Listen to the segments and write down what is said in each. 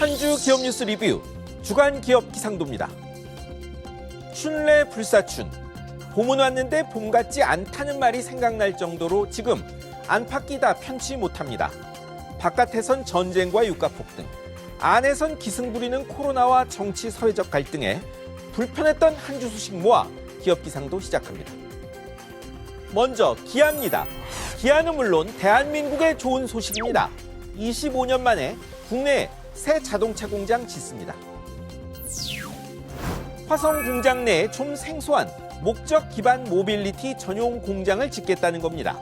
한 주 기업 뉴스 리뷰 주간 기업 기상도입니다. 춘래 불사춘. 봄은 왔는데 봄 같지 않다는 말이 생각날 정도로 지금 안팎이 다 편치 못합니다. 바깥에선 전쟁과 유가 폭등, 안에선 기승 부리는 코로나와 정치 사회적 갈등에 불편했던 한 주 소식 모아 기업 기상도 시작합니다. 먼저 기아입니다. 기아는 물론 대한민국의 좋은 소식입니다. 25년 만에 국내에 새 자동차 공장 짓습니다. 화성 공장 내에 좀 생소한 목적 기반 모빌리티 전용 공장을 짓겠다는 겁니다.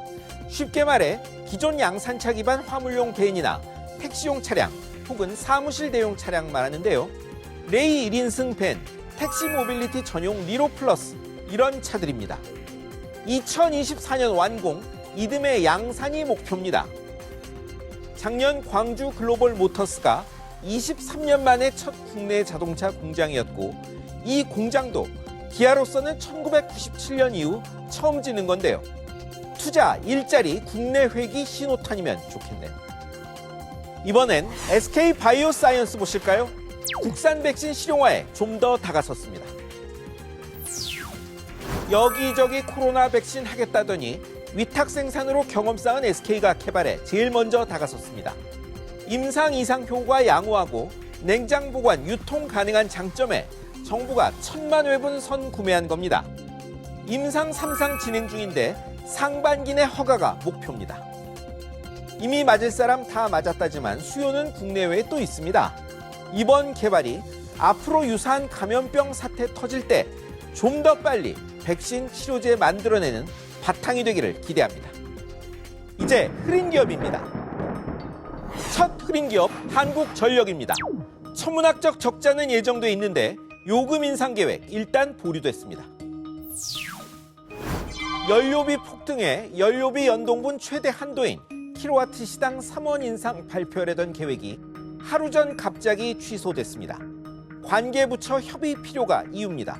쉽게 말해 기존 양산차 기반 화물용 밴이나 택시용 차량 혹은 사무실 대용 차량 말하는데요. 레이 1인승 밴, 택시 모빌리티 전용 리로 플러스 이런 차들입니다. 2024년 완공, 이듬해 양산이 목표입니다. 작년 광주 글로벌 모터스가 23년 만에 첫 국내 자동차 공장이었고 이 공장도 기아로서는 1997년 이후 처음 짓는 건데요. 투자, 일자리, 국내 회기 신호탄이면 좋겠네요. 이번엔 SK 바이오사이언스 보실까요? 국산 백신 실용화에 좀 더 다가섰습니다. 여기저기 코로나 백신 하겠다더니 위탁 생산으로 경험 쌓은 SK가 개발에 제일 먼저 다가섰습니다. 임상 이상 효과 양호하고 냉장 보관, 유통 가능한 장점에 정부가 1,000만 회분 선 구매한 겁니다. 임상 3상 진행 중인데 상반기 내 허가가 목표입니다. 이미 맞을 사람 다 맞았다지만 수요는 국내외에 또 있습니다. 이번 개발이 앞으로 유사한 감염병 사태 터질 때 좀 더 빨리 백신 치료제 만들어내는 바탕이 되기를 기대합니다. 이제 흐린 기업입니다. 첫 흐린 기업 한국전력입니다. 천문학적 적자는 예정돼 있는데 요금 인상 계획 일단 보류됐습니다. 연료비 폭등에 연료비 연동분 최대 한도인 킬로와트 시당 3원 인상 발표하려던 계획이 하루 전 갑자기 취소됐습니다. 관계부처 협의 필요가 이유입니다.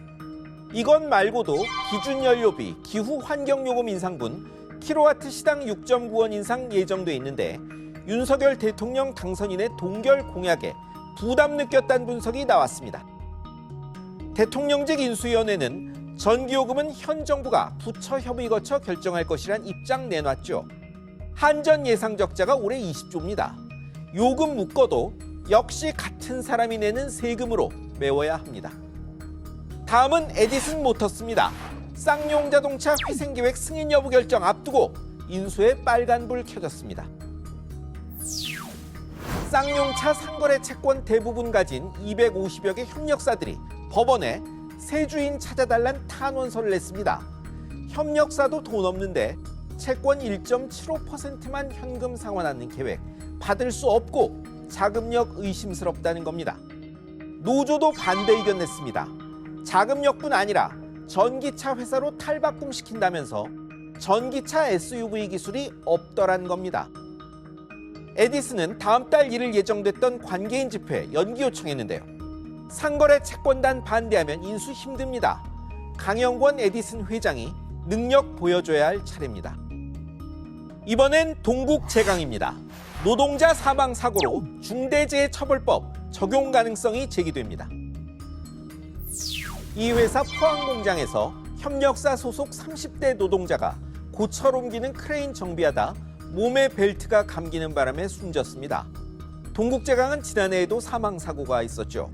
이것 말고도 기준 연료비, 기후 환경요금 인상분, 킬로와트 시당 6.9원 인상 예정돼 있는데 윤석열 대통령 당선인의 동결 공약에 부담 느꼈다는 분석이 나왔습니다. 대통령직 인수위원회는 전기요금은 현 정부가 부처 협의 거쳐 결정할 것이란 입장 내놨죠. 한전 예상 적자가 올해 20조입니다. 요금 묶어도 역시 같은 사람이 내는 세금으로 메워야 합니다. 다음은 에디슨 모터스입니다. 쌍용 자동차 회생 계획 승인 여부 결정 앞두고 인수에 빨간불 켜졌습니다. 쌍용차 상거래 채권 대부분 가진 250여 개 협력사들이 법원에 새 주인 찾아달란 탄원서를 냈습니다. 협력사도 돈 없는데 채권 1.75%만 현금 상환하는 계획 받을 수 없고 자금력 의심스럽다는 겁니다. 노조도 반대 의견 냈습니다. 자금력뿐 아니라 전기차 회사로 탈바꿈시킨다면서 전기차 SUV 기술이 없더란 겁니다. 에디슨은 다음 달 1일 예정됐던 관계인 집회 연기 요청했는데요. 상거래 채권단 반대하면 인수 힘듭니다. 강영권 에디슨 회장이 능력 보여줘야 할 차례입니다. 이번엔 동국제강입니다. 노동자 사망 사고로 중대재해처벌법 적용 가능성이 제기됩니다. 이 회사 포항 공장에서 협력사 소속 30대 노동자가 고철 옮기는 크레인 정비하다 몸에 벨트가 감기는 바람에 숨졌습니다. 동국제강은 지난해에도 사망 사고가 있었죠.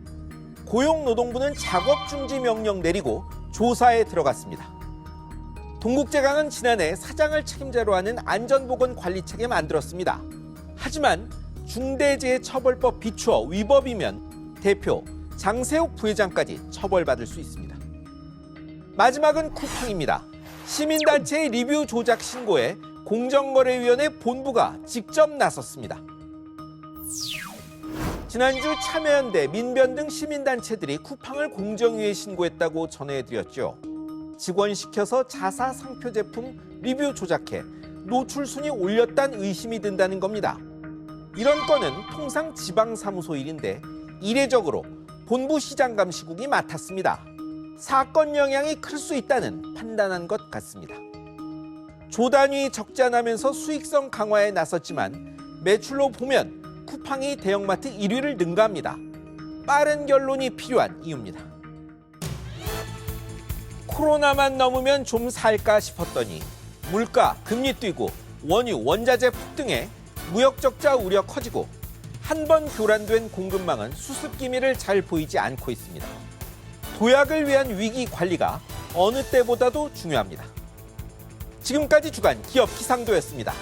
고용노동부는 작업 중지 명령 내리고 조사에 들어갔습니다. 동국제강은 지난해 사장을 책임자로 하는 안전보건관리체계 만들었습니다. 하지만 중대재해처벌법 비추어 위법이면 대표 장세욱 부회장까지 처벌받을 수 있습니다. 마지막은 쿠팡입니다. 시민단체의 리뷰 조작 신고에 공정거래위원회 본부가 직접 나섰습니다. 지난주 참여연대, 민변 등 시민단체들이 쿠팡을 공정위에 신고했다고 전해드렸죠. 직원 시켜서 자사 상표 제품 리뷰 조작해 노출 순위 올렸다는 의심이 든다는 겁니다. 이런 건은 통상 지방사무소 일인데 이례적으로 본부 시장감시국이 맡았습니다. 사건 영향이 클 수 있다는 판단한 것 같습니다. 조단위 적자 나면서 수익성 강화에 나섰지만 매출로 보면 쿠팡이 대형마트 1위를 능가합니다. 빠른 결론이 필요한 이유입니다. 코로나만 넘으면 좀 살까 싶었더니 물가, 금리 뛰고 원유, 원자재 폭등에 무역 적자 우려 커지고 한 번 교란된 공급망은 수습 기미를 잘 보이지 않고 있습니다. 도약을 위한 위기 관리가 어느 때보다도 중요합니다. 지금까지 주간 기업 기상도였습니다.